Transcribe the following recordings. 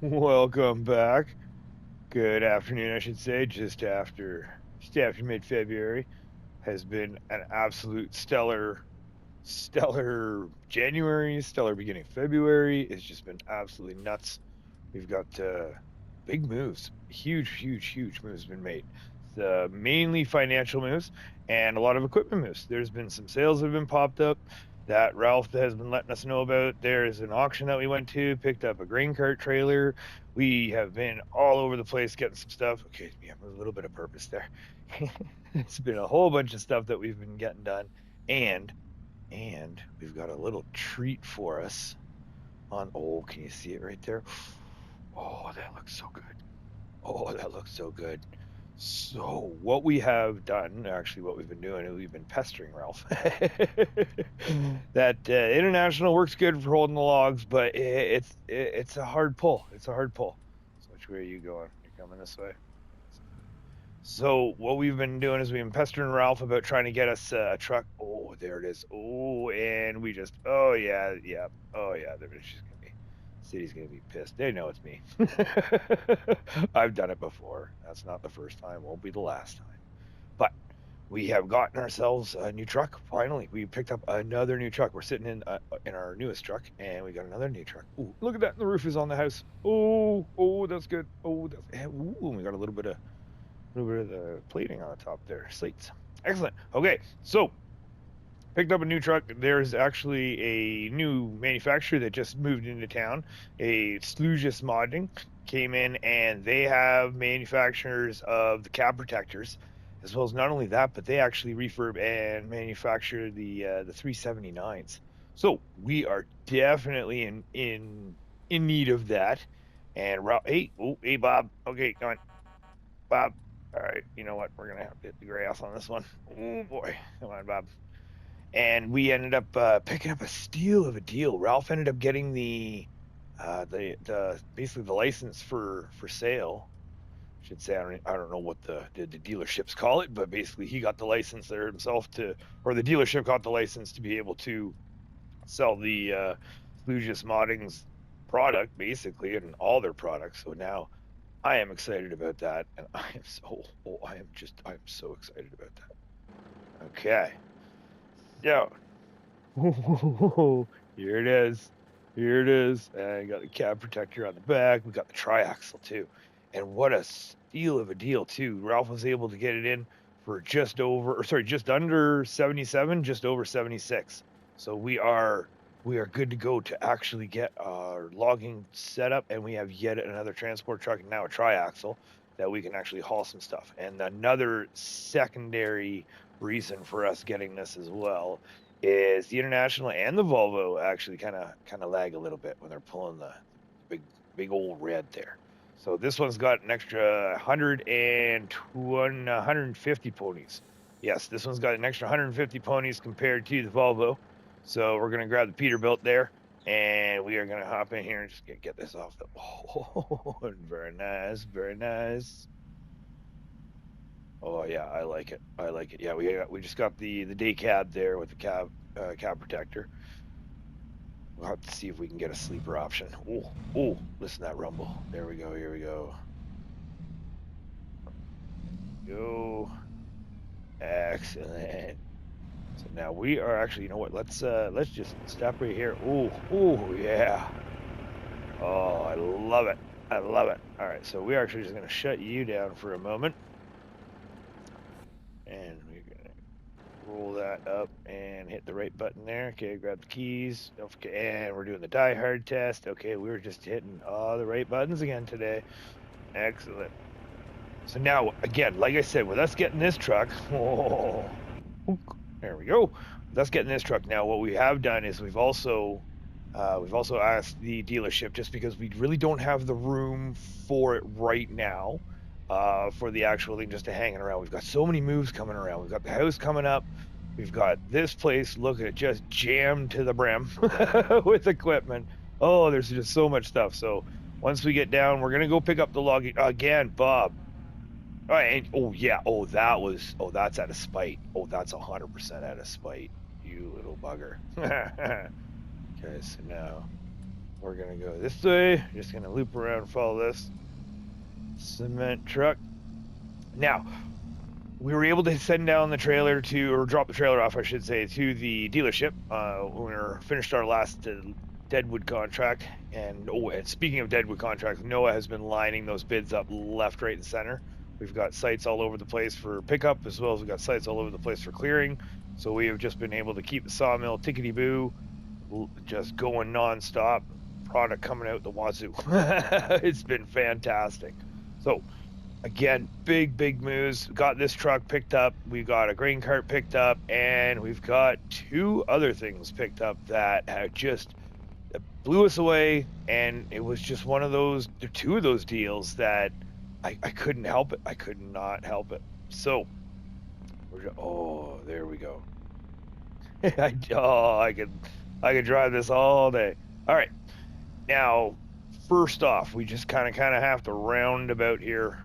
Welcome back. Good afternoon, I should say, just after mid-February. Has been an absolute stellar January, stellar beginning of February. It's just been absolutely nuts. We've got big moves, huge moves been made. Mainly financial moves and a lot of equipment moves. There's been some sales that have been popped up that Ralph has been letting us know about. There's an auction that we went to, picked up a grain cart trailer. We have been all over the place getting some stuff. Okay, we have a little bit of purpose there. It's been a whole bunch of stuff that we've been getting done, and we've got a little treat for us on. Oh, can you see it right there? Oh, that looks so good. Oh, that looks so good. So what we have done, actually, what we've been doing is we've been pestering Ralph. That international works good for holding the logs, but it's a hard pull. It's a hard pull. So which way are you going? You're coming this way. So what we've been doing is we've been pestering Ralph about trying to get us a truck. Oh, there it is. Oh, and we just. Oh yeah, yeah. Oh yeah. She's gonna be. City's gonna be pissed. They know it's me. I've done it before. That's not the first time. Won't be the last time. But we have gotten ourselves a new truck. Finally, we picked up another new truck. We're sitting in our newest truck, and we got another new truck. Ooh, look at that! The roof is on the house. Oh, that's good. Oh, that's. Ooh, we got a little bit of the plating on the top there. Slates. Excellent. Okay, so picked up a new truck. There's actually a new manufacturer that just moved into town. A SleutjesModding came in, and they have manufacturers of the cab protectors, as well as not only that, but they actually refurb and manufacture the 379s. So we are definitely in need of that. And hey Bob. Okay, come on, Bob. All right, you know what? We're gonna have to hit the grass on this one. Oh boy, come on, Bob. And we ended up picking up a steal of a deal. Ralph ended up getting the basically the license for sale. I should say I don't know what the dealerships call it, but basically he got the license there himself or the dealership got the license to be able to sell the SleutjesModding's product basically and all their products. So now I am excited about that, and I am so excited about that. Okay, so here it is. Here it is. And I got the cab protector on the back. We got the triaxle too. And what a steal of a deal too. Ralph was able to get it in for just under 77, just over 76. So we are good to go to actually get our logging set up, and we have yet another transport truck and now a triaxle that we can actually haul some stuff. And another secondary reason for us getting this as well is the International and the Volvo actually kind of lag a little bit when they're pulling the big old red there. So this one's got an extra 150 ponies. Yes, this one's got an extra 150 ponies compared to the Volvo. So we're gonna grab the Peterbilt there, and we are gonna hop in here and just get this off the. Oh, very nice, very nice. Oh yeah, I like it. I like it. Yeah, we just got the day cab there with the cab protector. We'll have to see if we can get a sleeper option. Oh, listen to that rumble. There we go. Here we go. Go. Excellent. So now we are actually, you know what? Let's just stop right here. Oh yeah. Oh, I love it. I love it. All right, so we're actually just gonna shut you down for a moment, and we're gonna roll that up and hit the right button there. Okay, grab the keys. Okay, and we're doing the die hard test. Okay, we were just hitting all the right buttons again today. Excellent. So now, again, like I said, with us getting this truck, there we go. With us getting this truck now, what we have done is we've also asked the dealership, just because we really don't have the room for it right now, for the actual thing just to hanging around. We've got so many moves coming around. We've got the house coming up. We've got this place, look at it, just jammed to the brim with equipment. Oh, there's just so much stuff. So once we get down, we're gonna go pick up the log again, Bob. All right, yeah, that's out of spite. Oh, that's 100% out of spite. You little bugger. Okay, so now We're gonna go this way. Just gonna loop around and follow this cement truck. Now, we were able to send down the trailer to, or drop the trailer off, I should say, to the dealership when we finished our last Deadwood contract. And speaking of Deadwood contracts, Noah has been lining those bids up left, right, and center. We've got sites all over the place for pickup, as well as we've got sites all over the place for clearing. So we have just been able to keep the sawmill tickety-boo, just going nonstop. Product coming out the wazoo. It's been fantastic. So again, big moves. Got this truck picked up. We got a grain cart picked up, and we've got 2 other things picked up that have just blew us away. And it was just one of those, 2 of those deals that I couldn't help it. I could not help it. So, oh, there we go. I could drive this all day. All right. Now, first off, we just kind of have to round about here.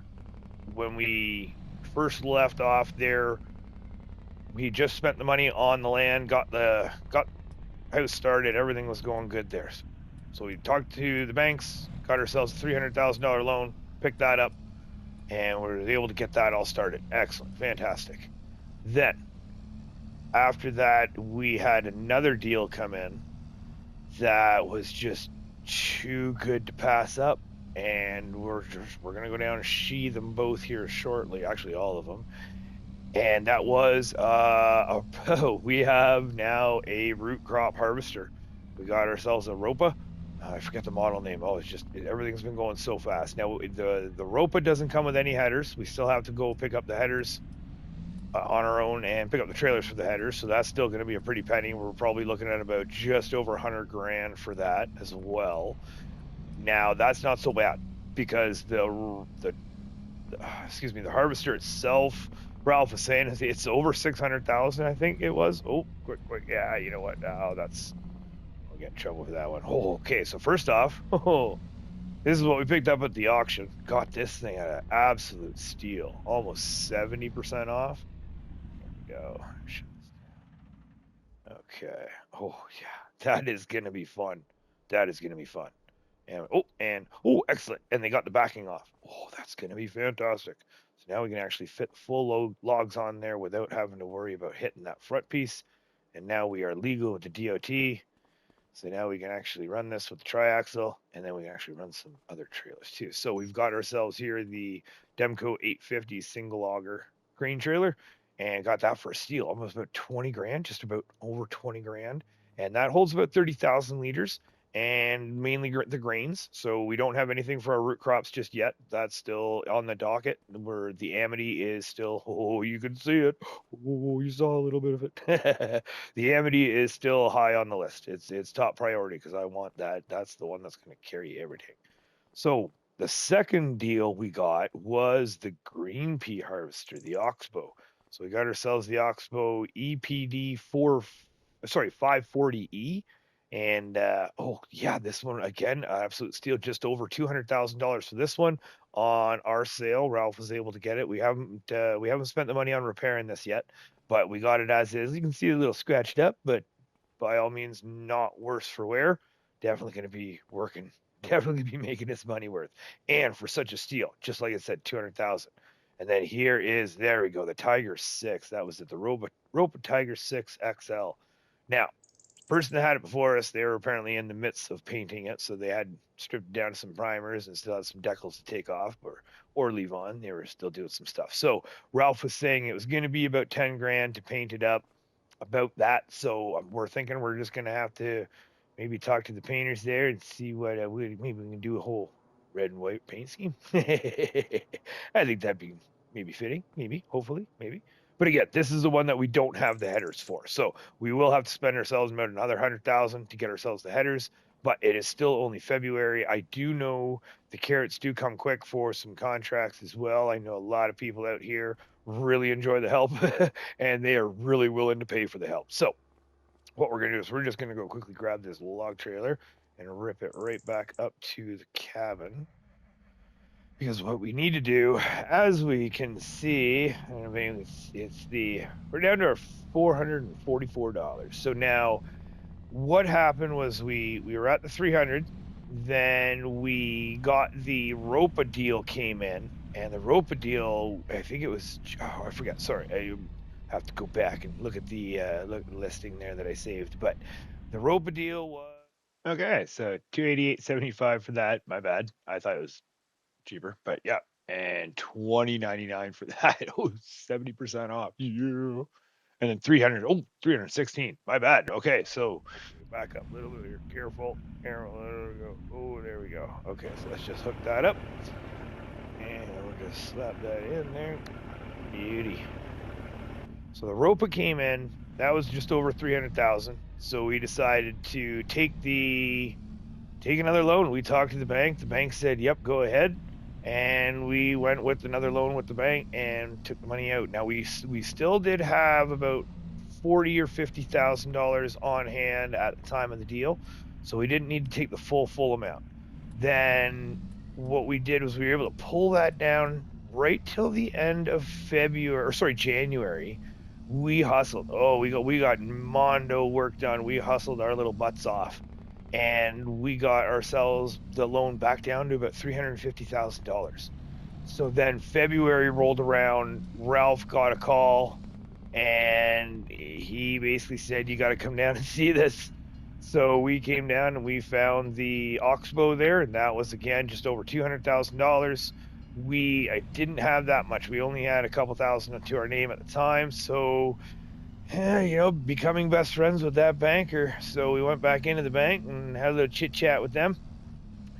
When we first left off there, we just spent the money on the land, got house started, everything was going good there. So we talked to the banks, got ourselves a $300,000 loan, picked that up, and we were able to get that all started. Excellent, fantastic. Then, after that, we had another deal come in that was just too good to pass up. And we're gonna go down and sheathe them both here shortly. Actually, all of them. And that was we have now a root crop harvester. We got ourselves a Ropa. I forget the model name. Oh, it's just everything's been going so fast. Now the Ropa doesn't come with any headers. We still have to go pick up the headers on our own and pick up the trailers for the headers. So that's still going to be a pretty penny. We're probably looking at about just over 100 grand for that as well. Now that's not so bad because the harvester itself, Ralph was saying it's over 600,000. I think it was. Oh, quick. Yeah, you know what? Now I'll get in trouble for that one. Oh, okay. So first off, this is what we picked up at the auction. Got this thing at an absolute steal, almost 70% off. There we go. Okay. Oh yeah, that is gonna be fun. And excellent. And they got the backing off. Oh, that's going to be fantastic. So now we can actually fit full logs on there without having to worry about hitting that front piece. And now we are legal with the DOT. So now we can actually run this with the triaxle, and then we can actually run some other trailers too. So we've got ourselves here the Demco 850 single auger grain trailer, and got that for a steal, almost about 20 grand, just about over 20 grand. And that holds about 30,000 liters. And mainly the grains. So we don't have anything for our root crops just yet. That's still on the docket, where the Amity is still, oh, you can see it. Oh, you saw a little bit of it. The Amity is still high on the list. It's top priority because I want that. That's the one that's going to carry everything. So the second deal we got was the green pea harvester, the Oxbow. So we got ourselves the Oxbow EPD 540E. And this one again, absolute steal, just over $200,000 for this one on our sale. Ralph was able to get it. We haven't spent the money on repairing this yet, but we got it as is. You can see a little scratched up, but by all means, not worse for wear. Definitely going to be working. Definitely be making this money worth. And for such a steal, just like I said, 200,000. And then there we go, the Tiger 6. That was it, the Ropa Tiger 6 XL. Now, person that had it before us, they were apparently in the midst of painting it, so they had stripped down some primers and still had some decals to take off or leave on. They were still doing some stuff. So Ralph was saying it was going to be about 10 grand to paint it up, about that. So we're thinking we're just going to have to maybe talk to the painters there and see what maybe we can do a whole red and white paint scheme. I think that'd be maybe fitting, hopefully. But again, this is the one that we don't have the headers for. So we will have to spend ourselves about another 100,000 to get ourselves the headers, but it is still only February. I do know the carrots do come quick for some contracts as well. I know a lot of people out here really enjoy the help and they are really willing to pay for the help. So what we're going to do is we're just going to go quickly grab this log trailer and rip it right back up to the cabin. Because what we need to do, as we can see, I mean, we're down to our $444. So now, what happened was we were at the 300. then we got the Ropa deal came in, and the Ropa deal, I think it was, oh, I forgot. Sorry, I have to go back and look at the listing there that I saved. But the Ropa deal was okay. So 288.75 for that. My bad. I thought it was cheaper, but yeah, and 20.99 for that. Oh, 70% off. Yeah. And then 300. Oh, 316. My bad. Okay, so back up a little bit here. Careful. There we go. Oh, there we go. Okay, so let's just hook that up. And we'll just slap that in there. Beauty. So the Ropa came in. That was just over 300,000. So we decided to take another loan. We talked to the bank. The bank said, "Yep, go ahead." And we went with another loan with the bank and took the money out. Now we still did have about $40,000 or $50,000 on hand at the time of the deal, so we didn't need to take the full amount. Then what we did was we were able to pull that down right till the end of January. We hustled. Oh, we got mondo work done. We hustled our little butts off. And we got ourselves the loan back down to about $350,000. So then February rolled around. Ralph got a call, and he basically said, "You got to come down and see this." So we came down and we found the Oxbow there, and that was again just over $200,000. I didn't have that much. We only had a couple thousand to our name at the time, so becoming best friends with that banker. So we went back into the bank and had a little chit chat with them.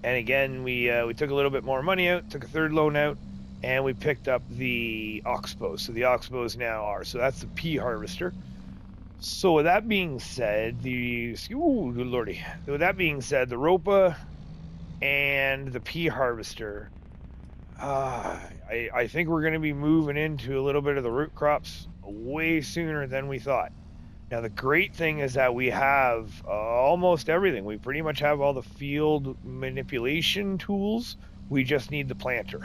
And again, we took a little bit more money out, took a third loan out, and we picked up the Oxbow. So the Oxbows now are. So that's the pea harvester. So with that being said, the Ropa and the pea harvester, I think we're going to be moving into a little bit of the root crops way sooner than we thought. Now, the great thing is that we have almost everything. We pretty much have all the field manipulation tools. We just need the planter.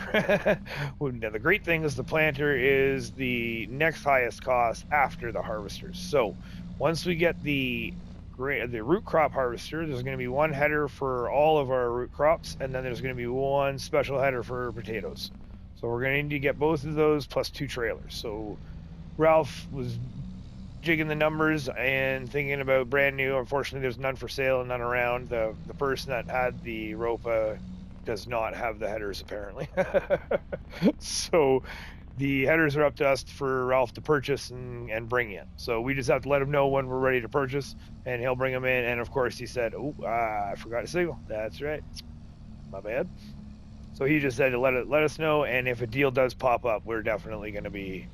Now, the great thing is the planter is the next highest cost after the harvesters. So once we get the root crop harvester, there's going to be one header for all of our root crops, and then there's going to be one special header for potatoes. So we're going to need to get both of those plus 2 trailers. So Ralph was jigging the numbers and thinking about brand new. Unfortunately, there's none for sale and none around. The person that had the Ropa does not have the headers, apparently. So the headers are up to us for Ralph to purchase and bring in. So we just have to let him know when we're ready to purchase, and he'll bring them in. And of course, he said, I forgot to signal. That's right. My bad. So he just said to let us know, and if a deal does pop up, we're definitely going to be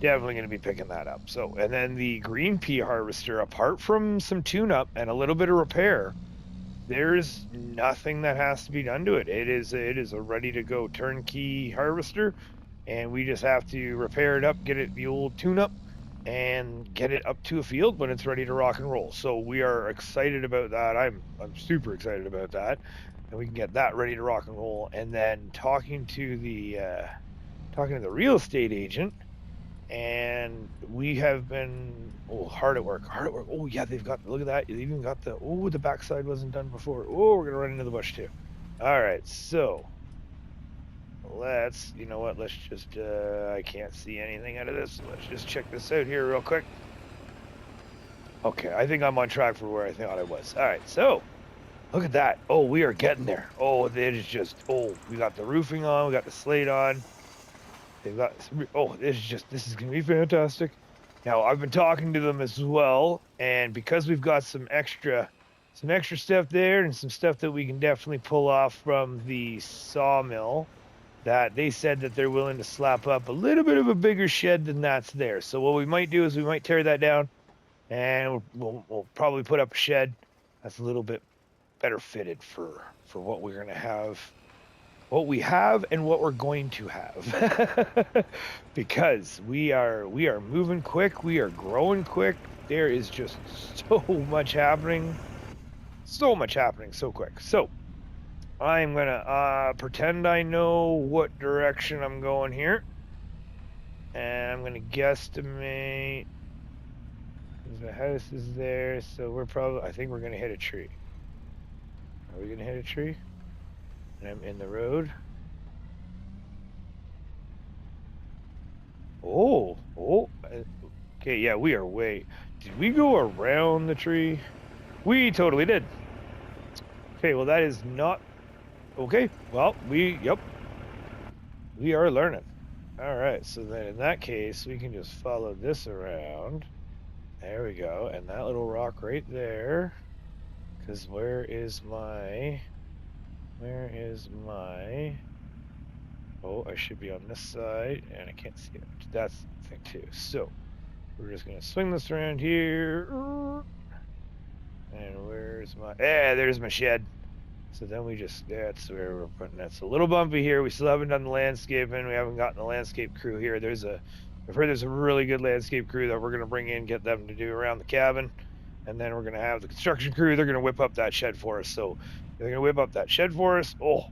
picking that up. So, and then the green pea harvester, apart from some tune-up and a little bit of repair, there's nothing that has to be done to it. It is a ready-to-go turnkey harvester, and we just have to repair it up, get it the old tune-up, and get it up to a field when it's ready to rock and roll. So we are excited about that. I'm super excited about that, and we can get that ready to rock and roll. And then talking to the real estate agent, and we have been hard at work. Oh yeah, look at that. They even got the backside wasn't done before. Oh, we're gonna run into the bush too. All right, so let's just I can't see anything out of this. Let's just check this out here real quick. Okay, I think I'm on track for where I thought I was. All right, so look at that. Oh, we are getting there. Oh, it is just we got the roofing on, we got the slate on. This is gonna be fantastic. Now I've been talking to them as well, and because we've got some extra stuff there and some stuff that we can definitely pull off from the sawmill, that they said that they're willing to slap up a little bit of a bigger shed than that's there. So what we might do is we might tear that down, and we'll probably put up a shed that's a little bit better fitted for what we're gonna have. What we have and what we're going to have. Because we are moving quick, we are growing quick. There is just so much happening so quick. So I'm gonna pretend I know what direction I'm going here, and I'm gonna guesstimate. The house is there, so I think we're gonna hit a tree. Are we gonna hit a tree? And I'm in the road. Oh, okay, yeah, we are way. Did we go around the tree? We totally did. Okay, well, that is not. Okay, well, yep. We are learning. All right, so then in that case, we can just follow this around. There we go, and that little rock right there. Because where is my. Oh, I should be on this side, and I can't see it. That's the thing, too. So, we're just going to swing this around here. And where's my... there's my shed. So then we just... That's where we're putting that. It's a little bumpy here. We still haven't done the landscaping. We haven't gotten the landscape crew here. I've heard there's a really good landscape crew that we're going to bring in, get them to do around the cabin. And then we're going to have the construction crew. They're going to whip up that shed for us. So they're going to whip up that shed for us. Oh,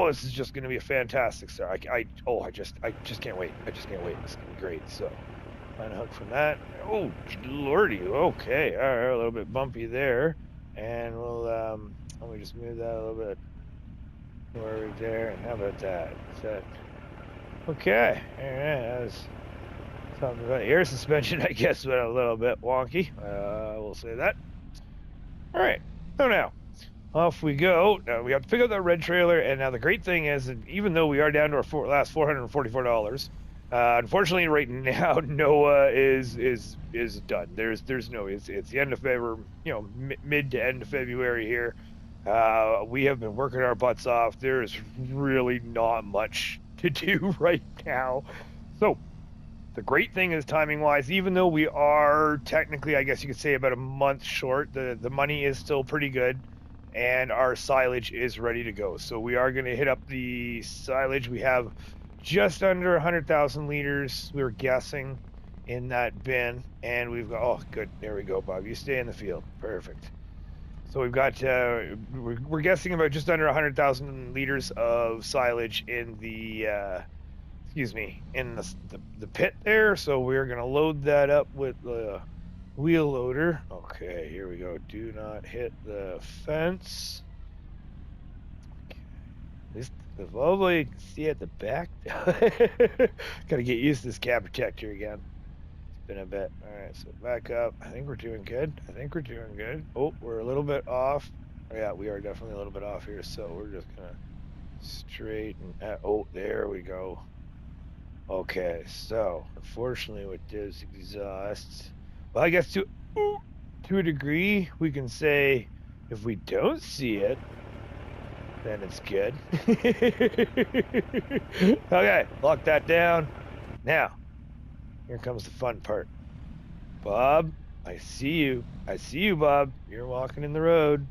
this is just going to be a fantastic start. I just can't wait. I just can't wait. It's going to be great. So, unhook from that. Oh, lordy. Okay. All right. A little bit bumpy there. And we'll, let me just move that a little bit more right there. And how about that? Is that okay? All right. That was something about air suspension, I guess, but a little bit wonky. We'll say that. All right. So now, off we go. Now we have to pick up that red trailer, and now the great thing is that even though we are down to our last $444, unfortunately right now Noah is done. There's no. It's the end of February, mid to end of February here. We have been working our butts off. There is really not much to do right now. So the great thing is timing wise, even though we are technically, I guess you could say, about a month short, the money is still pretty good. And our silage is ready to go. So we are going to hit up the silage. We have just under 100,000 liters, we were guessing, in that bin. And we've got, oh, good. There we go, Bob. You stay in the field. Perfect. So we've got, we're guessing about just under 100,000 liters of silage in the, in the pit there. So we're going to load that up with the wheel loader. Okay, here we go. Do not hit the fence. Okay. This the lovely you can see at the back. Gotta get used to this cab protector again. It's been a bit. Alright, so back up. I think we're doing good. Oh, we're a little bit off. Oh, yeah, we are definitely a little bit off here, so we're just gonna straighten. Oh, there we go. Okay, so unfortunately with those exhausts, well, I guess to a degree, we can say if we don't see it, then it's good. Okay, lock that down. Now, here comes the fun part. Bob, I see you. Bob. You're walking in the road.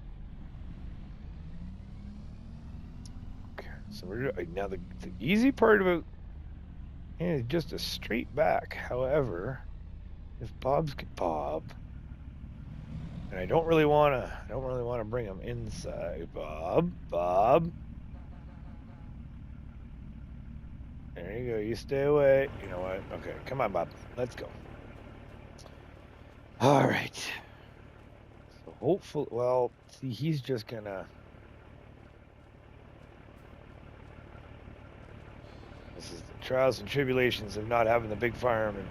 Okay, so we're now the easy part about is just a straight back. However, if Bob, and I don't really want to bring him inside. Bob. There you go. You stay away. You know what? Okay, come on, Bob. Let's go. All right. So hopefully, well, see, he's just gonna. This is the trials and tribulations of not having the big farm and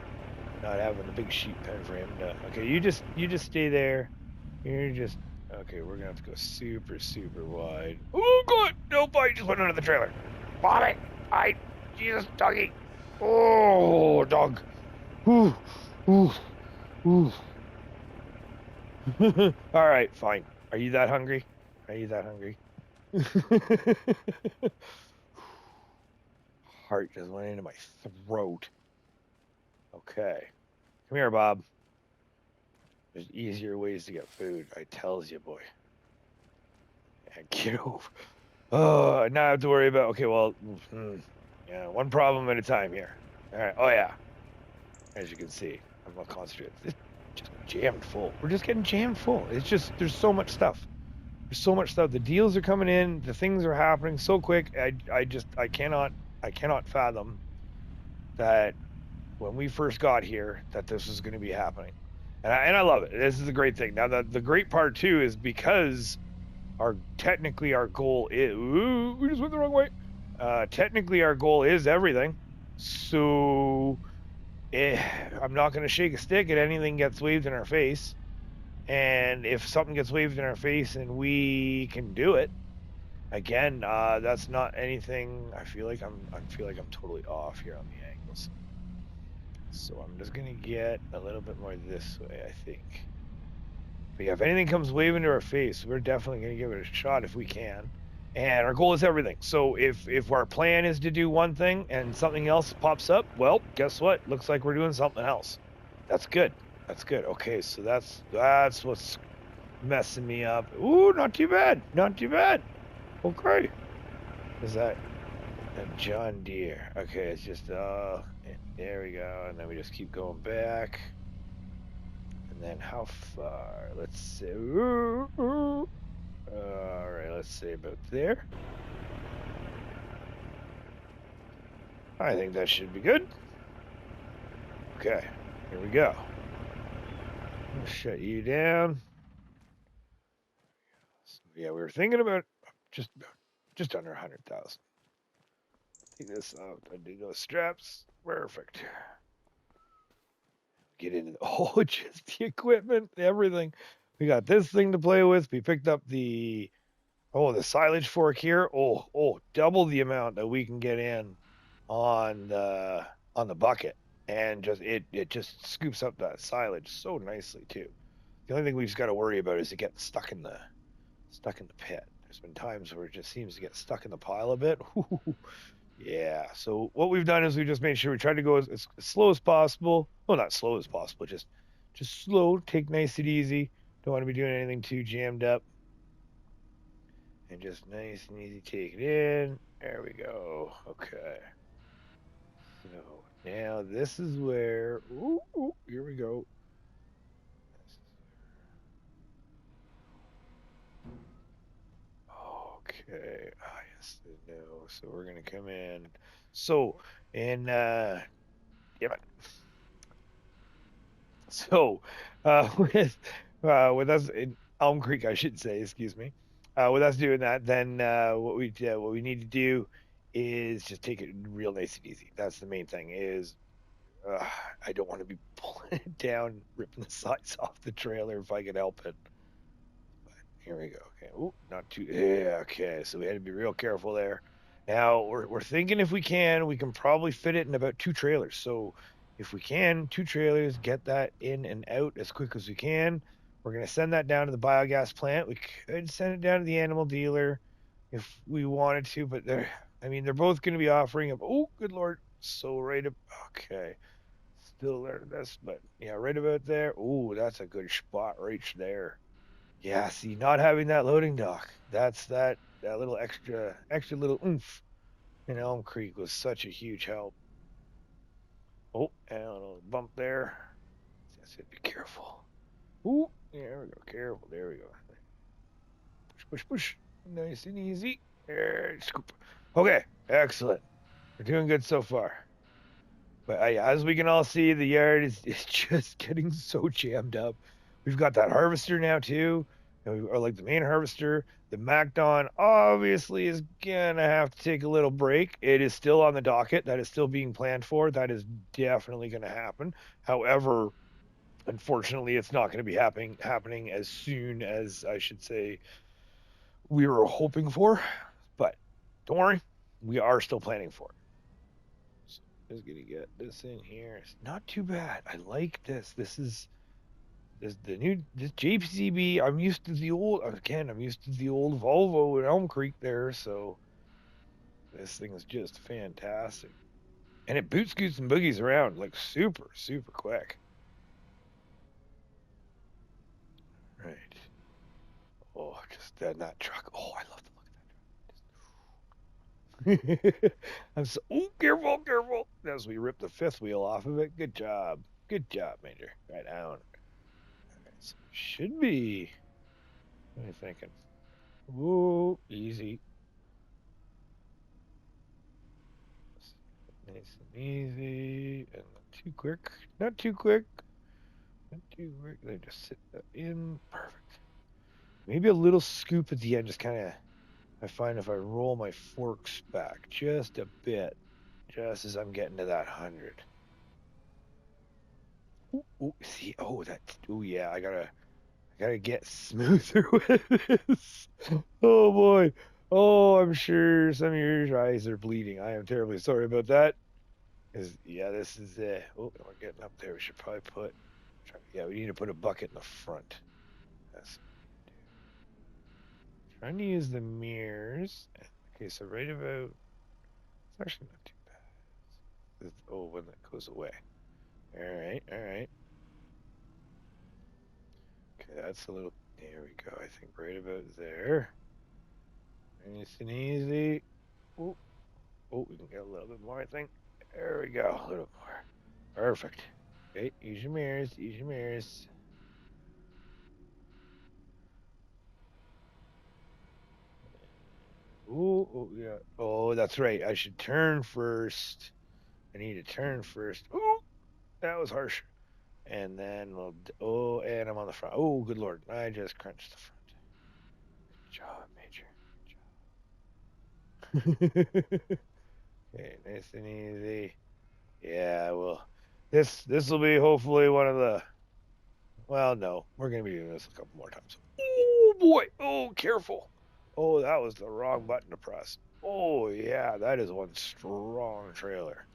not having the big sheep pen for him to. Okay, you just stay there. You're just okay. We're gonna have to go super wide. Oh God! Nope! I just went under the trailer. Bobby! Jesus, doggy! Oh, dog! Ooh. All right, fine. Are you that hungry? Heart just went into my throat. Okay. Come here, Bob. There's easier ways to get food. I tells you, boy. And get over. Oh, now I have to worry about. Okay, well, yeah, one problem at a time here. All right. Oh yeah. As you can see, I'm not concentrated. It's just jammed full. We're just getting jammed full. It's just there's so much stuff. The deals are coming in. The things are happening so quick. I cannot fathom that when we first got here that this was going to be happening. And I love it. This is a great thing. Now, the great part, too, is because technically our goal is, ooh, we just went the wrong way. Technically our goal is everything. So I'm not going to shake a stick at anything gets waved in our face. And if something gets waved in our face and we can do it, again, that's not anything. I feel like I'm totally off here on the angles. So I'm just gonna get a little bit more this way, I think. But yeah, if anything comes waving to our face, we're definitely gonna give it a shot if we can. And our goal is everything. So if our plan is to do one thing and something else pops up, well, guess what? Looks like we're doing something else. That's good. That's good. Okay, so that's what's messing me up. Ooh, not too bad. Not too bad. Okay. Is that a John Deere? Okay, it's just there we go, and then we just keep going back. And then how far? Let's see. All right, let's say about there. I think that should be good. Okay, here we go. I'll shut you down. So, yeah, we were thinking about just under 100,000. Take this out. I do those straps. Perfect. Get into just the equipment, everything. We got this thing to play with. We picked up the silage fork here. Double the amount that we can get in on the bucket, and it just scoops up that silage so nicely too. The only thing we've just got to worry about is it getting stuck in the pit. There's been times where it just seems to get stuck in the pile a bit. Yeah, so what we've done is we just made sure we tried to go as slow as possible. Well, not slow as possible, just slow, take nice and easy. Don't want to be doing anything too jammed up. And just nice and easy, take it in. There we go. Okay. So now this is where, here we go. Okay. Yes, no. So we're gonna come in. So damn it. So with us in Elm Creek, I should say, excuse me. With us doing that, then what we need to do is just take it real nice and easy. That's the main thing. Is I don't want to be pulling it down, ripping the sides off the trailer if I could help it. But here we go. Okay. Ooh, not too. Yeah. Okay. So we had to be real careful there. Now we're thinking if we can probably fit it in about 2 trailers. So if we can, 2 trailers, get that in and out as quick as we can. We're gonna send that down to the biogas plant. We could send it down to the animal dealer if we wanted to, but they're both gonna be offering up. Oh, good lord! So right up. Okay. Still learning this, but yeah, right about there. Ooh, that's a good spot right there. Yeah, see, not having that loading dock, that's that little extra little oomph in Elm Creek was such a huge help. Oh, and a little bump there. I said be careful. Ooh, yeah, there we go. Careful. There we go. Push, push, push. Nice and easy. There, scoop. Okay, excellent. We're doing good so far. But as we can all see, the yard is just getting so jammed up. We've got that harvester now too, or like the main harvester. The MacDon obviously is gonna have to take a little break. It is still on the docket. That is still being planned for. That is definitely going to happen. However, unfortunately, it's not going to be happening as soon as I should say we were hoping for. But don't worry, we are still planning for it. Just gonna get this in here. It's not too bad. I like this. This the new JCB. I'm used to the old Volvo in Elm Creek there, so this thing is just fantastic. And it boot scoots and boogies around like super quick. Right. Oh, just that truck. Oh, I love the look of that truck. I'm so careful as we rip the 5th wheel off of it. Good job, Major. Right down. Right, so should be. What are you thinking? Ooh, easy. Nice and easy, and not too quick. Not too quick. Not too quick. They just sit that in. Perfect. Maybe a little scoop at the end, just kind of, I find if I roll my forks back just a bit, just as I'm getting to that 100. Ooh, see, oh, yeah, I gotta get smoother with this. Oh boy. Oh, I'm sure some of your eyes are bleeding. I am terribly sorry about that. Yeah, this is oh, we're getting up there. We should probably yeah, we need to put a bucket in the front. That's trying to use the mirrors. Okay, so right about, it's actually not too bad. Oh, when that goes away. All right, all right. Okay, that's a little, there we go. I think right about there. Nice and easy. Oh, oh, we can get a little bit more, I think. There we go, a little more. Perfect. Okay, use your mirrors, use your mirrors. Ooh, oh, yeah. Oh, that's right. I should turn first. I need to turn first. Ooh, that was harsh. And then we'll, oh, and I'm on the front. Oh, good Lord. I just crunched the front. Good job, Major. Okay, nice and easy. Yeah, well, this will be hopefully one of the, well, no, we're going to be doing this a couple more times. Oh, boy. Oh, careful. Oh, that was the wrong button to press. Oh, yeah, that is one strong trailer.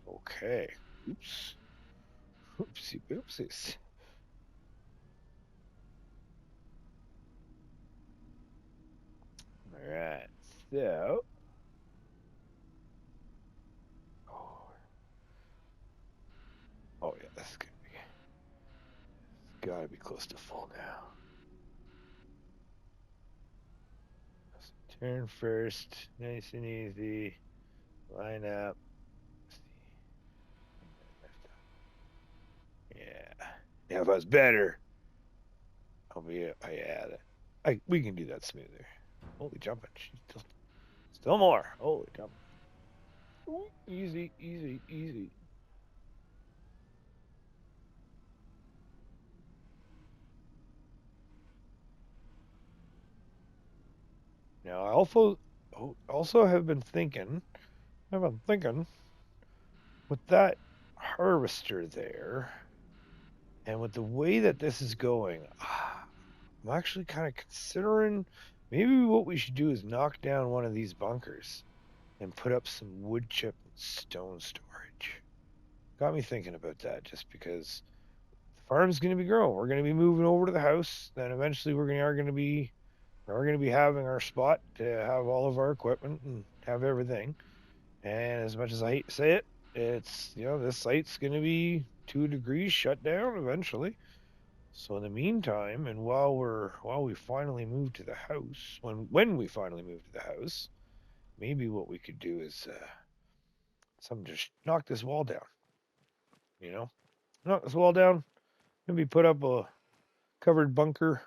Okay. Oops. Oopsie oopsies. All right. So. Oh, yeah, this is going to be. It's got to be close to full now. Turn first. Nice and easy. Line up. Yeah. Now, if I was better, I'll be. Yeah, we can do that smoother. Holy jumping. Still more. Holy jumping. Ooh, easy, easy, easy. Now, I also have been thinking, with that harvester there, and with the way that this is going, I'm actually kind of considering maybe what we should do is knock down one of these bunkers and put up some wood chip and stone storage. Got me thinking about that just because the farm's going to be growing. We're going to be moving over to the house. Then eventually we're going to be having our spot to have all of our equipment and have everything. And as much as I hate to say it, it's, this site's going to be 2 degrees shut down eventually. So in the meantime, and while we finally move to the house, when we finally move to the house, maybe what we could do is just knock this wall down. Knock this wall down. Maybe put up a covered bunker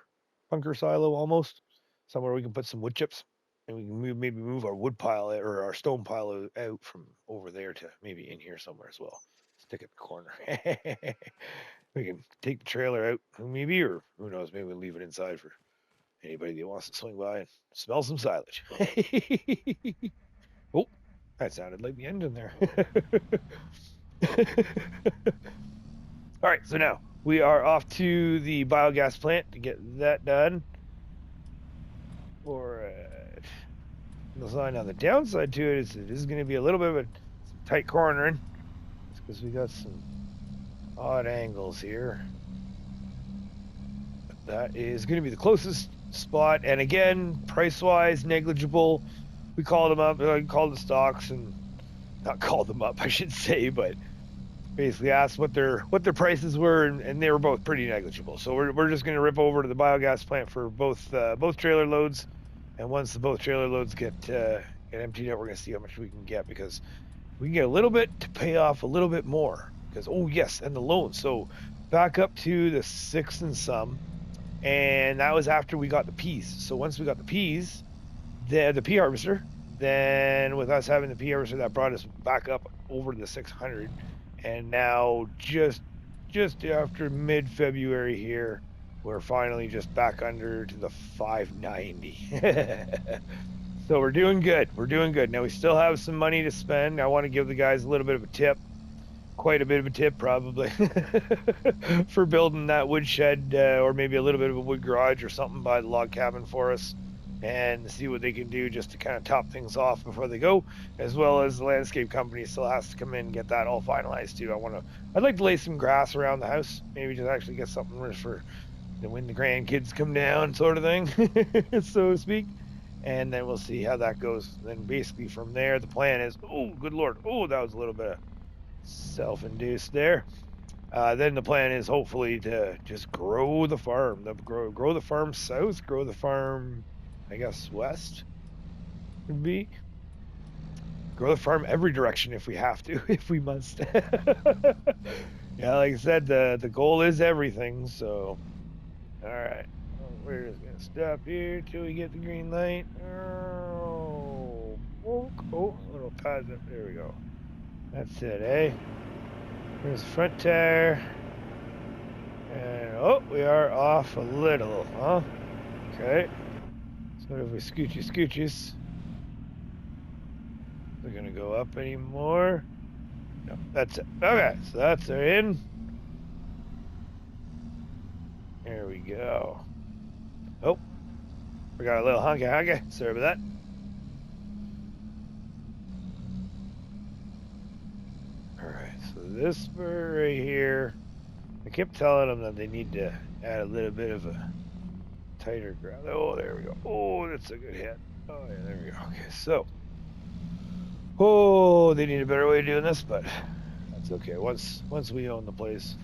silo almost, somewhere we can put some wood chips, and we can maybe move our wood pile or our stone pile out from over there to maybe in here somewhere as well. Stick it in the corner. We can take the trailer out, maybe, or who knows, maybe we'll leave it inside for anybody that wants to swing by and smell some silage. Oh, that sounded like the engine there. All right, so now we are off to the biogas plant to get that done. Or now the downside to it is it is going to be a little bit of a tight cornering, because we got some odd angles here. But that is going to be the closest spot, and again, price-wise, negligible. We called them up, called the stocks, and not called them up, I should say, but basically asked what their prices were, and they were both pretty negligible. So we're just going to rip over to the biogas plant for both trailer loads, and once both trailer loads get emptied out, we're going to see how much we can get, because we can get a little bit to pay off a little bit more. Because and the loan. So back up to the 6 and some, and that was after we got the peas. So once we got the peas, the pea harvester, then with us having the pea harvester, that brought us back up over the 600. And now just after mid-February here, we're finally just back under to the 590. So we're doing good. We're doing good. Now we still have some money to spend. I want to give the guys a little bit of a tip. Quite a bit of a tip, probably, for building that woodshed or maybe a little bit of a wood garage or something by the log cabin for us, and see what they can do just to kind of top things off before they go, as well as the landscape company still has to come in and get that all finalized too. I'd like to lay some grass around the house, maybe just actually get something for when the grandkids come down, sort of thing, so to speak. And then we'll see how that goes. Then basically from there, the plan is, oh, good Lord. Oh, that was a little bit of self-induced there. Then the plan is hopefully to just grow the farm, grow the farm south, grow the farm, I guess, west would be. Grow the farm every direction if we have to, if we must. Yeah, like I said, the goal is everything, so. All right. We're just going to stop here till we get the green light. Oh, little pads up. There we go. That's it, eh? There's the front tire. And, oh, we are off a little, huh? Okay. So if we scooches, we're going to go up anymore. No, that's it. Okay, so that's our in. There we go. Oh, we got a little honky. Sorry about that. All right, so this bird right here, I kept telling them that they need to add a little bit of a tighter ground. Oh, there we go. Oh, that's a good hit. Oh, yeah, there we go. Okay, so, oh, they need a better way of doing this, but that's okay. Once we own the place.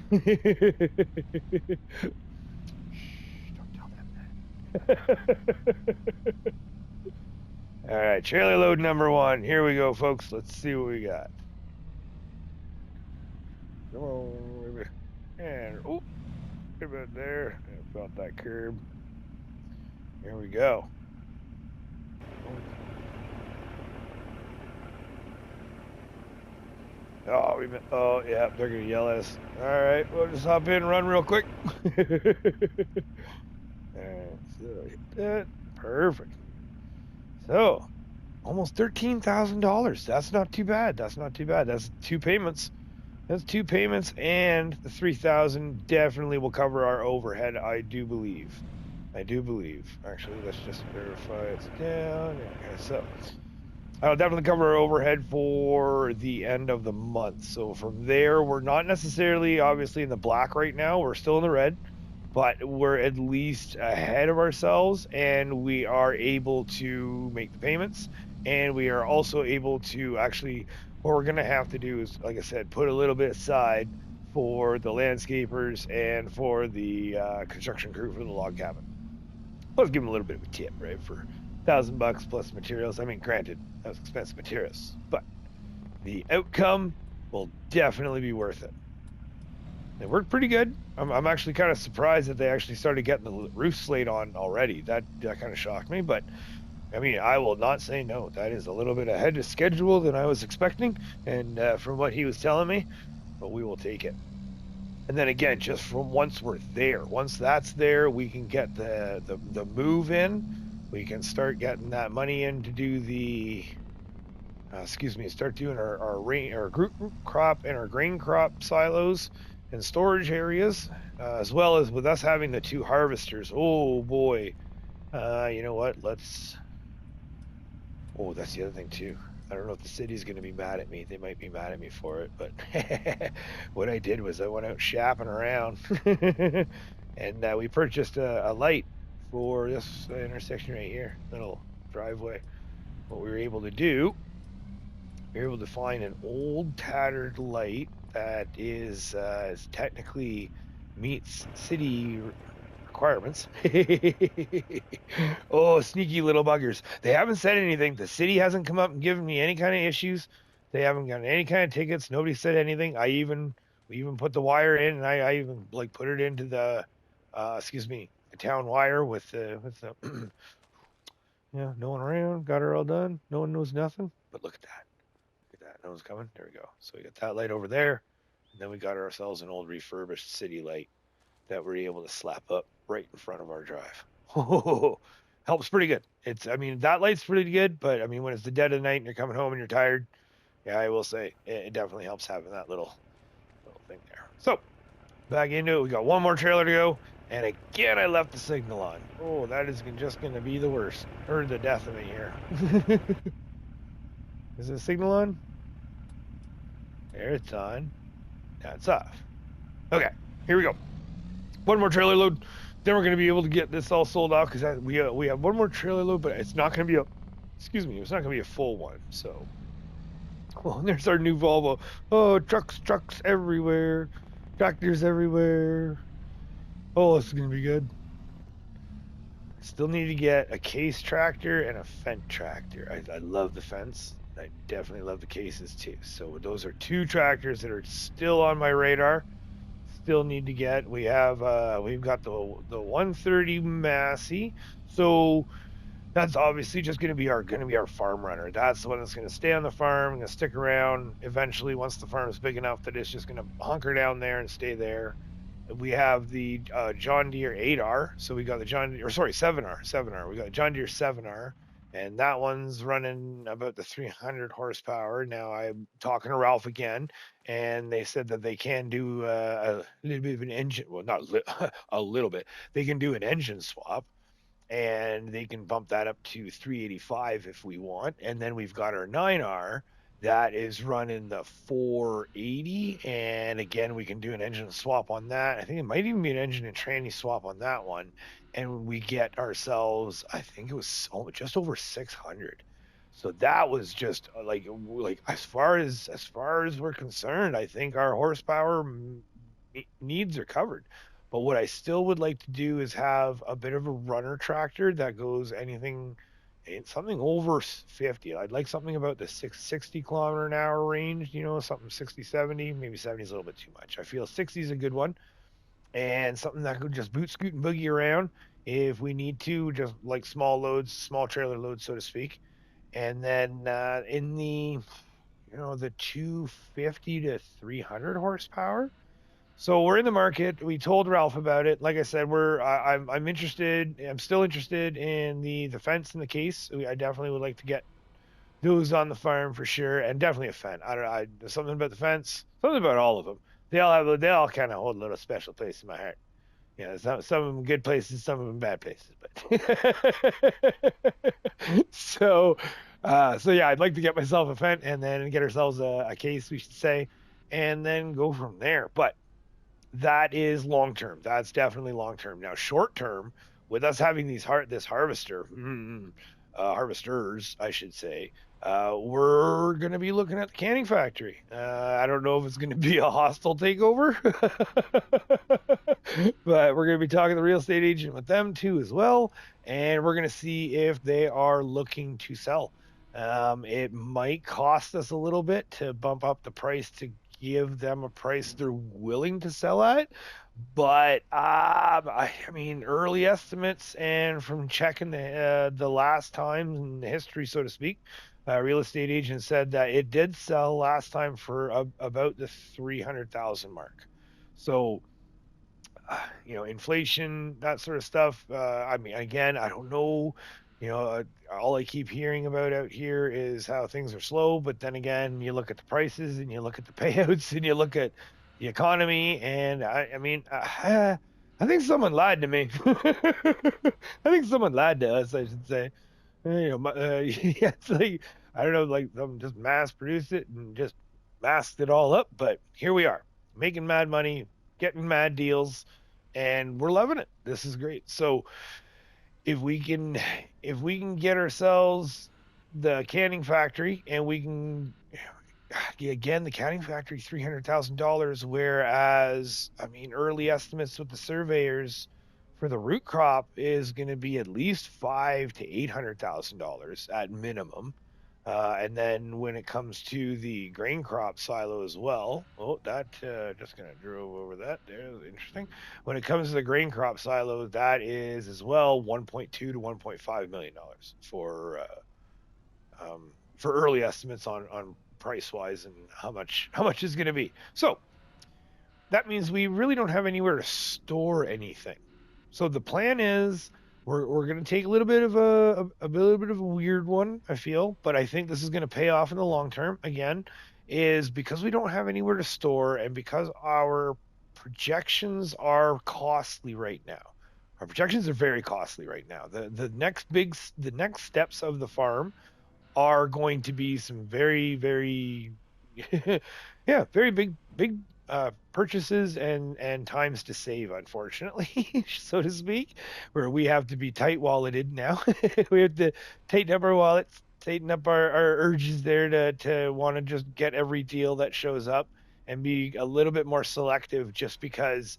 All right, trailer load number 1. Here we go, folks. Let's see what we got. Come on, baby. And oh, about there. I felt that curb. Here we go. Oh yeah, they're gonna yell at us. All right, we'll just hop in and run real quick. Perfect. So, almost $13,000. That's not too bad. That's 2 payments. That's 2 payments, and the $3,000 definitely will cover our overhead. I do believe. Actually, let's just verify it's down. Okay, so I'll definitely cover our overhead for the end of the month. So from there, we're not necessarily obviously in the black right now. We're still in the red, but we're at least ahead of ourselves, and we are able to make the payments, and we are also able to actually, what we're going to have to do is, like I said, put a little bit aside for the landscapers and for the construction crew for the log cabin. Let's give them a little bit of a tip, right, for $1,000 plus materials. I mean, granted, that was expensive materials, but the outcome will definitely be worth it. They worked pretty good. I'm actually kind of surprised that they actually started getting the roof slate on already. That kind of shocked me, but I mean, I will not say no. That is a little bit ahead of schedule than I was expecting, and from what he was telling me, but we will take it. And then again, just from once we're there, once that's there, we can get the move in. We can start getting that money in to do the, start doing our group crop and our grain crop silos and storage areas, as well as with us having the 2 harvesters. Oh boy, you know what? Oh, that's the other thing too. I don't know if the city's going to be mad at me. They might be mad at me for it, but what I did was I went out shopping around and we purchased a light for this intersection right here, little driveway. What we were able to do, we were able to find an old tattered light that is technically meets city requirements. Oh, sneaky little buggers. They haven't said anything. The city hasn't come up and given me any kind of issues. They haven't gotten any kind of tickets. Nobody said anything. We even put the wire in, and I even like put it into the the town wire with the yeah, no one around. Got her all done. No one knows nothing. But look at that. No one's coming. There we go. So we got that light over there, and then we got ourselves an old refurbished city light that we're able to slap up right in front of our drive. Helps pretty good. I mean, that light's pretty good, but I mean, when it's the dead of night and you're coming home and you're tired, yeah, I will say it definitely helps having that little thing there. So back into it. We got one more trailer to go. And again, I left the signal on. Oh, that is just going to be the worst. Or the death of me here. Is the signal on? There, it's on. Now it's off. Okay, here we go. One more trailer load. Then we're going to be able to get this all sold off because we have one more trailer load, but it's not going to be it's not going to be a full one. So, well, there's our new Volvo. Oh, trucks everywhere. Tractors everywhere. Oh, this is going to be good. Still need to get a case tractor and a Fendt tractor. I love the Fendts. I definitely love the cases too. So those are two tractors that are still on my radar. Still need to get. We've got the 130 Massey. So that's obviously just going to be our farm runner. That's the one that's going to stay on the farm, going to stick around. Eventually, once the farm is big enough that it's just going to hunker down there and stay there. We have the John Deere 8R. So we got the 7R. We got John Deere 7R, and that one's running about the 300 horsepower. Now I'm talking to Ralph again, and they said that they can do a little bit of an engine. Well, not a little bit. They can do an engine swap, and they can bump that up to 385 if we want. And then we've got our 9R. That is running the 480, and again, we can do an engine swap on that. I think it might even be an engine and tranny swap on that one, and we get ourselves, I think it was just over 600. So that was just like as far as we're concerned, I think our horsepower needs are covered. But what I still would like to do is have a bit of a runner tractor that goes something over 50. I'd like something about the 60 kilometer an hour range, something 60, 70, maybe 70 is a little bit too much. I feel 60 is a good one, and something that could just boot, scoot, and boogie around if we need to, just like small loads, small trailer loads, so to speak. And then in the 250 to 300 horsepower. So we're in the market. We told Ralph about it. Like I said, I'm interested. I'm still interested in the Fendts and the case. I definitely would like to get those on the farm for sure, and definitely a Fendt. There's something about the Fendts, something about all of them. They all kind of hold a little special place in my heart. Some of them good places, some of them bad places. But so yeah, I'd like to get myself a Fendt and then get ourselves a case, we should say, and then go from there. But that is long term. That's definitely long term. Now, short term, with us having this harvesters, I should say, we're going to be looking at the canning factory. I don't know if it's going to be a hostile takeover, but we're going to be talking to the real estate agent with them too as well, and we're going to see if they are looking to sell. It might cost us a little bit to bump up the price to give them a price they're willing to sell at, but I mean, early estimates and from checking the last time in history, so to speak, real estate agent said that it did sell last time for about the 300,000 mark. So inflation, that sort of stuff. I mean, again, I don't know. All I keep hearing about out here is how things are slow. But then again, you look at the prices and you look at the payouts and you look at the economy. And I think someone lied to me. I think someone lied to us, I should say. It's like, I don't know, like someone just mass produced it and just masked it all up. But here we are, making mad money, getting mad deals, and we're loving it. This is great. So if we can get ourselves the canning factory, and we can, again, the canning factory, $300,000, whereas I mean, early estimates with the surveyors for the root crop is going to be at least $500,000 to $800,000 at minimum. And then when it comes to the grain crop silo as well, that just kind of drove over that there. Interesting. When it comes to the grain crop silo, that is as well $1.2 to $1.5 million for early estimates on price wise and how much is going to be. So that means we really don't have anywhere to store anything. So the plan is we're going to take a little bit of a little bit of a weird one, I feel, but I think this is going to pay off in the long term. Again, is because we don't have anywhere to store, and because our projections are costly right now. Our projections are very costly right now. The next steps of the farm are going to be some very yeah, very big purchases and times to save, unfortunately, so to speak, where we have to be tight walleted now. We have to tighten up our wallets, tighten up our urges there to want to just get every deal that shows up, and be a little bit more selective, just because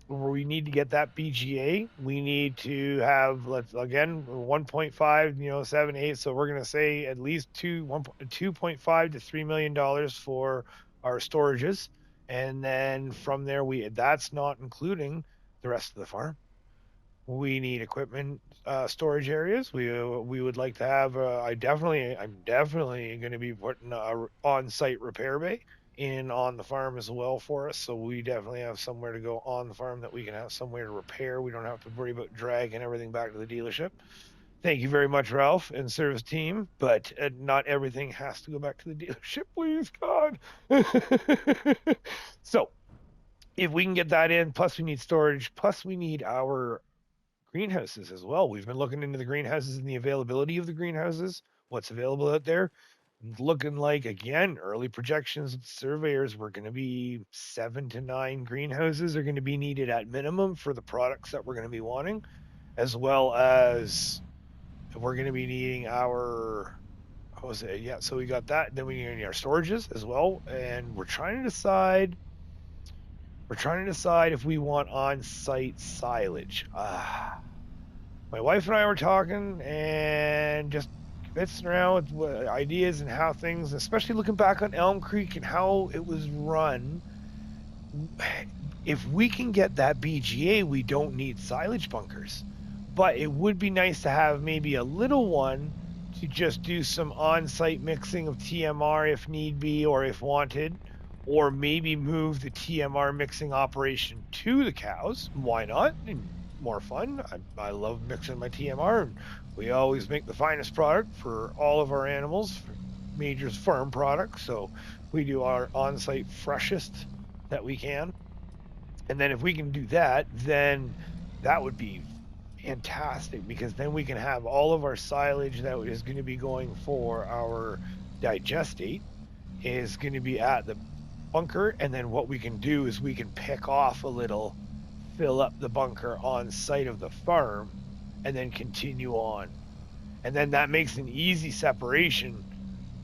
where we need to get that BGA, we need to have, let's again 1.5, 7.8. So we're gonna say at least 2.5 to $3 million for our storages, and then from there that's not including the rest of the farm. We need equipment storage areas. We would like to have. I'm definitely going to be putting a on-site repair bay in on the farm as well for us. So we definitely have somewhere to go on the farm that we can have somewhere to repair. We don't have to worry about dragging everything back to the dealership. Thank you very much, Ralph and service team, but not everything has to go back to the dealership, please, God. So if we can get that in, plus we need storage, plus we need our greenhouses as well. We've been looking into the greenhouses and the availability of the greenhouses, what's available out there. Looking like, again, early projections of the surveyors, we're going to be 7 to 9 greenhouses are going to be needed at minimum for the products that we're going to be wanting, as well as we're going to be needing our, what was it? Yeah, so we got that. Then we need our storages as well, and we're trying to decide if we want on-site silage. My wife and I were talking and just messing around with ideas and how things, especially looking back on Elm Creek and how it was run. If we can get that BGA, we don't need silage bunkers, but it would be nice to have maybe a little one to just do some on-site mixing of TMR if need be, or if wanted, or maybe move the TMR mixing operation to the cows. Why not? More fun. I love mixing my TMR, and we always make the finest product for all of our animals, for Major's farm products. So we do our on-site freshest that we can. And then if we can do that, then that would be fantastic, because then we can have all of our silage that is going to be going for our digestate is going to be at the bunker. And then what we can do is we can pick off a little, fill up the bunker on site of the farm, and then continue on. And then that makes an easy separation,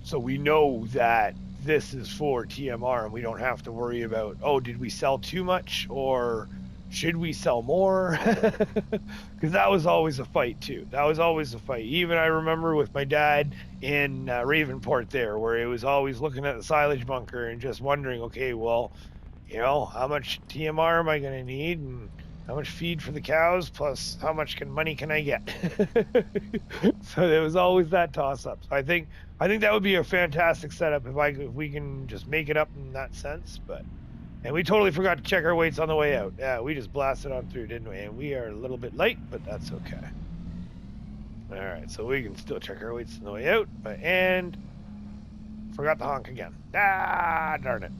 so we know that this is for TMR, and we don't have to worry about, oh, did we sell too much, or should we sell more? Because that was always a fight too. That was always a fight. Even I remember with my dad in Ravenport there, where he was always looking at the silage bunker and just wondering, okay, well, how much TMR am I going to need, and how much feed for the cows, plus how much money can I get? So there was always that toss up. So I think that would be a fantastic setup if we can just make it up in that sense. And we totally forgot to check our weights on the way out. Yeah, we just blasted on through, didn't we? And we are a little bit late, but that's okay. All right, so we can still check our weights on the way out, and forgot the honk again. Darn it.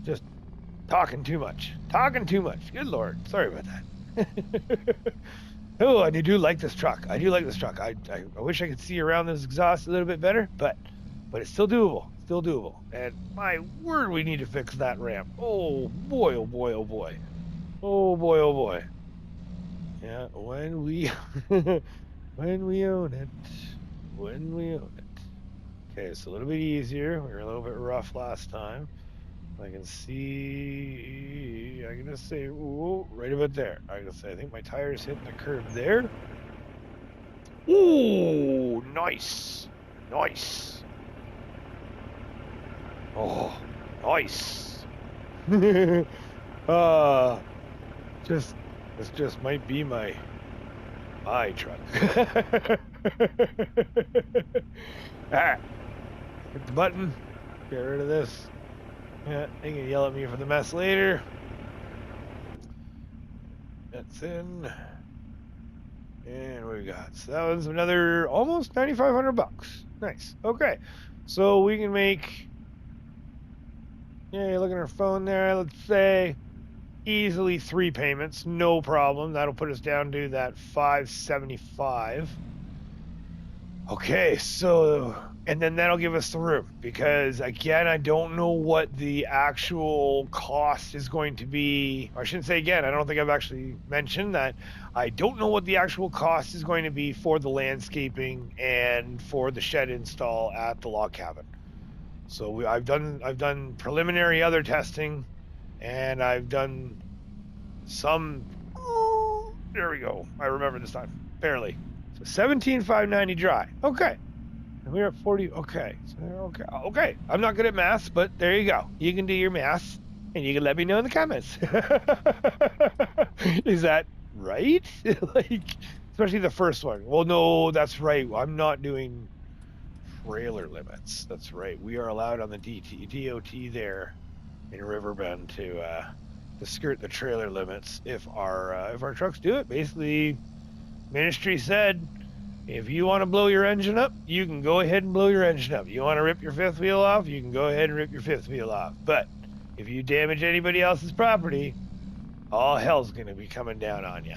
Just talking too much. Good Lord. Sorry about that. Oh, and I do like this truck. I wish I could see around this exhaust a little bit better, but it's still doable. And my word, we need to fix that ramp. Oh boy, oh boy, oh boy. Oh boy, oh boy. Yeah, when we own it. Okay, it's a little bit easier. We were a little bit rough last time. I can see, I can just say, ooh, right about there. I think my tire's hitting the curb there. Ooh, nice. Oh, nice. This just might be my truck. Alright, hit the button, get rid of this. Yeah, they can yell at me for the mess later. That's in. And what we got? So that was another almost 9,500 bucks. Nice. Okay. So we can make, yeah, look at our phone there. Let's say easily 3 payments. No problem. That'll put us down to that 575. Okay. So, and then that'll give us the room because again, I don't know what the actual cost is going to be. Or I shouldn't say again, I don't think I've actually mentioned that. I don't know what the actual cost is going to be for the landscaping and for the shed install at the log cabin. So I've done preliminary other testing, and I've done some. There we go. I remember this time barely. So 17,590 dry. Okay. And we're at 40. Okay. So okay. Okay. I'm not good at math, but there you go. You can do your math, and you can let me know in the comments. Is that right? Like, especially the first one. Well, no, that's right. I'm not doing trailer limits. That's right. We are allowed on the DOT there in Riverbend to skirt the trailer limits if our trucks do it. Basically, ministry said, if you want to blow your engine up, you can go ahead and blow your engine up. You want to rip your fifth wheel off, you can go ahead and rip your fifth wheel off. But if you damage anybody else's property, all hell's going to be coming down on you.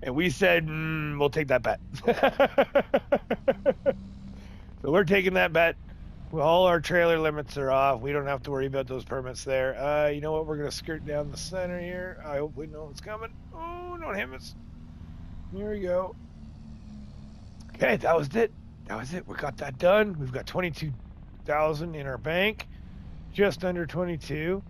And we said, we'll take that bet. So we're taking that bet. All our trailer limits are off. We don't have to worry about those permits there. You know what? We're going to skirt down the center here. I hope we know what's coming. Oh, don't hit us. Here we go. Okay, that was it. That was it. We got that done. We've got 22,000 in our bank. Just under 22.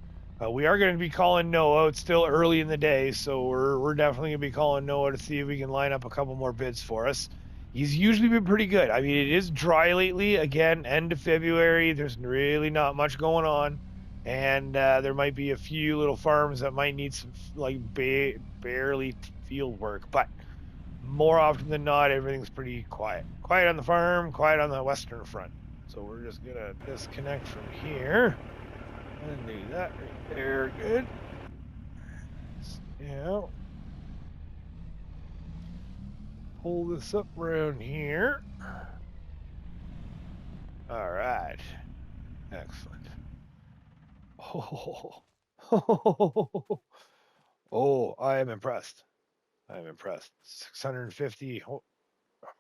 We are going to be calling Noah. It's still early in the day, so we're definitely going to be calling Noah to see if we can line up a couple more bids for us. He's usually been pretty good. I mean, it is dry lately. Again, end of February. There's really not much going on, and there might be a few little farms that might need some like barely field work, but more often than not, everything's pretty quiet. Quiet on the farm, quiet on the western front. So we're just gonna disconnect from here. And do that right there. Good. Yeah. Pull this up around here. All right. Excellent. Oh. Oh, I am impressed. I am impressed. 650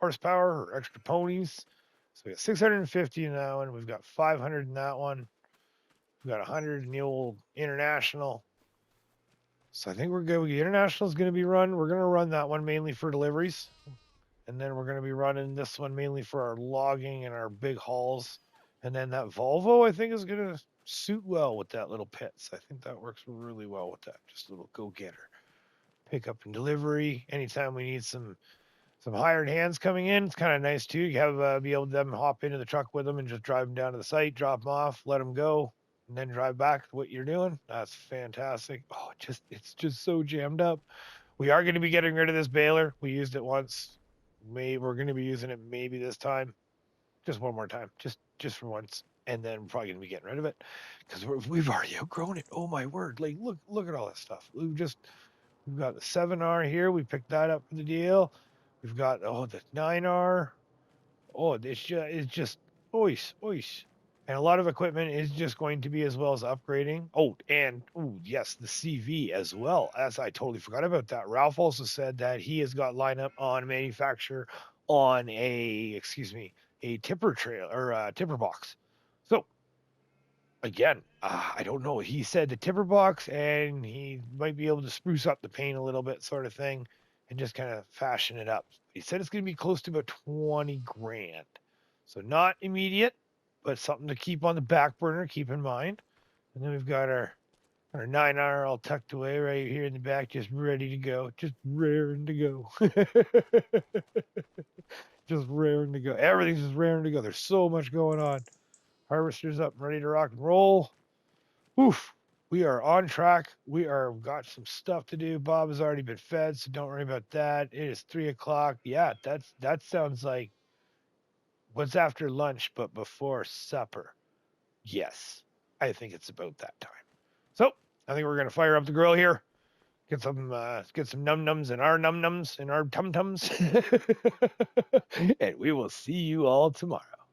horsepower or extra ponies. So we got 650 in that one. We've got 500 in that one. We got 100 in the old international. So I think we're good. The international is going to be run. We're going to run that one mainly for deliveries. And then we're going to be running this one mainly for our logging and our big hauls. And then that Volvo, I think, is going to suit well with that little pits. I think that works really well with that. Just a little go-getter. Pick up and delivery. Anytime we need some hired hands coming in, it's kind of nice too. You have be able to them hop into the truck with them and just drive them down to the site, drop them off, let them go, and then drive back to what you're doing. That's fantastic. Oh, it's just so jammed up. We are going to be getting rid of this baler. We used it once. We're going to be using it maybe this time, just one more time, just for once, and then we're probably going to be getting rid of it because we've already outgrown it. Oh my word! Like look at all this stuff. We've got the 7R here. We picked that up for the deal. We've got the 9R. Oh, it's just oish. And a lot of equipment is just going to be as well as upgrading. Oh, and yes, the CV as well. As I totally forgot about that. Ralph also said that he has got lineup on manufacture on a tipper trail or a tipper box. So again, I don't know. He said the tipper box, and he might be able to spruce up the paint a little bit, sort of thing, and just kind of fashion it up. He said it's going to be close to about 20 grand. So not immediate, but something to keep on the back burner, keep in mind. And then we've got our 9R all tucked away right here in the back, just ready to go, just raring to go. Just raring to go. Everything's just raring to go. There's so much going on. Harvester's up, ready to rock and roll. Oof. We are on track. Got some stuff to do. Bob has already been fed, so don't worry about that. It is 3:00. Yeah, that sounds like what's after lunch, but before supper. Yes, I think it's about that time. So I think we're gonna fire up the grill here. Get some num nums in our num nums in our tum tums, and we will see you all tomorrow.